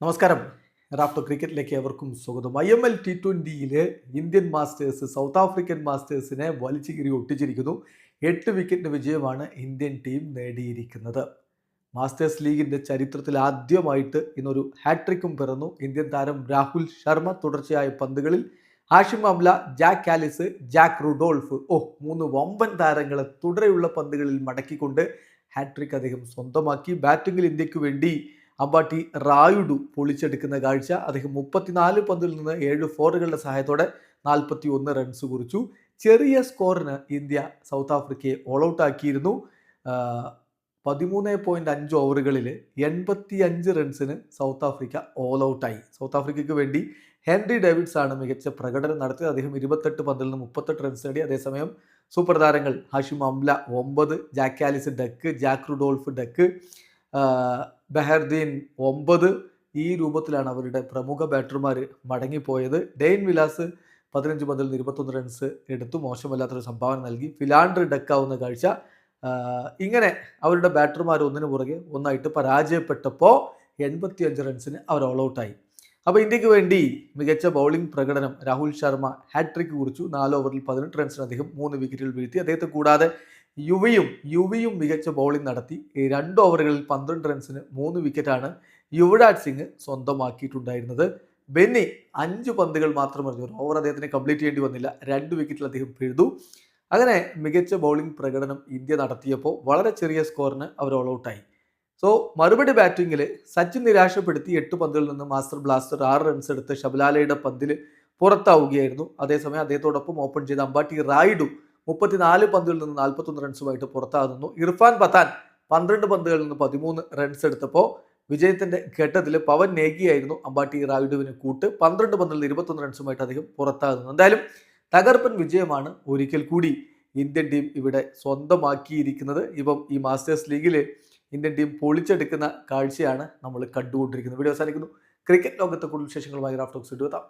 നമസ്കാരം. റാഫ്റ്റോ ക്രിക്കറ്റിലേക്ക് ഏവർക്കും സ്വാഗതം. IML T20 Indian masters south African മാസ്റ്റേഴ്സിനെ വലിച്ചു കീറി ഒട്ടിച്ചിരിക്കുന്നു. 8 വിക്കറ്റിന് വിജയമാണ് ഇന്ത്യൻ ടീം നേടിയിരിക്കുന്നത്. മാസ്റ്റേഴ്സ് ലീഗിന്റെ ചരിത്രത്തിൽ ആദ്യമായിട്ട് ഇന്നൊരു ഹാട്രിക്കും പിറന്നു. ഇന്ത്യൻ താരം രാഹുൽ ശർമ്മ തുടർച്ചയായ പന്തുകളിൽ Hashim Amla, Jacques Kallis, Jacques Rudolph 3 വമ്പൻ താരങ്ങളെ തുടരെയുള്ള പന്തുകളിൽ മടക്കിക്കൊണ്ട് ഹാട്രിക് അദ്ദേഹം സ്വന്തമാക്കി. ബാറ്റിംഗിൽ ഇന്ത്യക്ക് വേണ്ടി അമ്പാട്ടി റായുഡു പൊളിച്ചെടുക്കുന്ന കാഴ്ച. അദ്ദേഹം 34 പന്തിൽ നിന്ന് 7 ഫോറുകളുടെ സഹായത്തോടെ 41 റൺസ് കുറിച്ചു. ചെറിയ സ്കോറിന് ഇന്ത്യ സൗത്ത് ആഫ്രിക്കയെ ഓൾ ഔട്ട് ആക്കിയിരുന്നു. 13.5 ഓവറുകളിൽ 85 റൺസിന് സൗത്ത് ആഫ്രിക്ക ഓൾ ഔട്ടായി. സൗത്ത് ആഫ്രിക്കയ്ക്ക് വേണ്ടി ഹെൻറി ഡേവിഡ്സ് ആണ് മികച്ച പ്രകടനം നടത്തിയത്. അദ്ദേഹം 28 പന്തിൽ നിന്ന് 38 റൺസ് നേടി. അതേസമയം സൂപ്പർ താരങ്ങൾ Hashim Amla 9, Jacques Kallis duck, Jacques Rudolph duck, Behardien 9. ഈ രൂപത്തിലാണ് അവരുടെ പ്രമുഖ ബാറ്റർമാർ മടങ്ങിപ്പോയത്. ഡെയ്ൻ വിലാസ് 15 പന്തിൽ 21 റൺസ് എടുത്തു, മോശമല്ലാത്തൊരു സംഭാവന നൽകി. ഫിലാൻഡർ ഡക്കാവുന്ന കാഴ്ച. ഇങ്ങനെ അവരുടെ ബാറ്റർമാർ ഒന്നിനു പുറകെ ഒന്നായിട്ട് പരാജയപ്പെട്ടപ്പോൾ 85 റൺസിന് അവർ ഓൾ ഔട്ടായി. അപ്പോൾ ഇന്ത്യക്ക് വേണ്ടി മികച്ച ബൗളിംഗ് പ്രകടനം രാഹുൽ ശർമ്മ ഹാട്രിക് കുറിച്ചു. 4 ഓവറിൽ 18 റൺസിന് അദ്ദേഹം 3 വിക്കറ്റുകൾ വീഴ്ത്തി. അദ്ദേഹത്തെ കൂടാതെ യുവിയും മികച്ച ബൗളിംഗ് നടത്തി. 2 ഓവറുകളിൽ 12 റൺസിന് 3 വിക്കറ്റാണ് യുവരാജ് സിംഗ് സ്വന്തമാക്കിയിട്ടുണ്ടായിരുന്നത്. ബെന്നി 5 പന്തുകൾ മാത്രം എറിഞ്ഞു. ഒരു ഓവർ അദ്ദേഹത്തിന് കംപ്ലീറ്റ് ചെയ്യേണ്ടി വന്നില്ല. 2 വിക്കറ്റിൽ അദ്ദേഹം പിഴുതു. അങ്ങനെ മികച്ച ബൗളിംഗ് പ്രകടനം ഇന്ത്യ നടത്തിയപ്പോൾ വളരെ ചെറിയ സ്കോറിന് അവർ ഓൾ ഔട്ടായി. മറുപടി ബാറ്റിങ്ങിൽ സച്ചിൻ നിരാശപ്പെടുത്തി. 8 പന്തുകളിൽ നിന്ന് മാസ്റ്റർ ബ്ലാസ്റ്റർ 6 റൺസ് എടുത്ത് ഷബലാലയുടെ പന്തിൽ പുറത്താവുകയായിരുന്നു. അതേസമയം അദ്ദേഹത്തോടൊപ്പം ഓപ്പൺ ചെയ്ത അമ്പാട്ടി റായിഡു 34 പന്തുകളിൽ നിന്ന് 41 റൺസുമായിട്ട് പുറത്താകുന്നു. ഇർഫാൻ പത്താൻ 12 പന്തുകളിൽ നിന്ന് 13 റൺസ് എടുത്തപ്പോൾ വിജയത്തിന്റെ ഘട്ടത്തിൽ പവൻ നേഗിയായിരുന്നു അമ്പാട്ടി റായിഡുവിന് കൂട്ട്. 12 പന്തിൽ 21 റൺസുമായിട്ട് അദ്ദേഹം പുറത്താകുന്നു. എന്തായാലും തകർപ്പൻ വിജയമാണ് ഒരിക്കൽ കൂടി ഇന്ത്യൻ ടീം ഇവിടെ സ്വന്തമാക്കിയിരിക്കുന്നത്. ഇപ്പം ഈ മാസ്റ്റേഴ്സ് ലീഗിൽ ഇന്ത്യൻ ടീം പൊളിച്ചെടുക്കുന്ന കാഴ്ചയാണ് നമ്മൾ കണ്ടുകൊണ്ടിരിക്കുന്നത്. വീഡിയോ അവസാനിക്കുന്നു. ക്രിക്കറ്റ് ലോകത്തെ കൂടുതൽ വിശേഷങ്ങളുമായി റാഫ്റ്റോക്സ് എത്താം.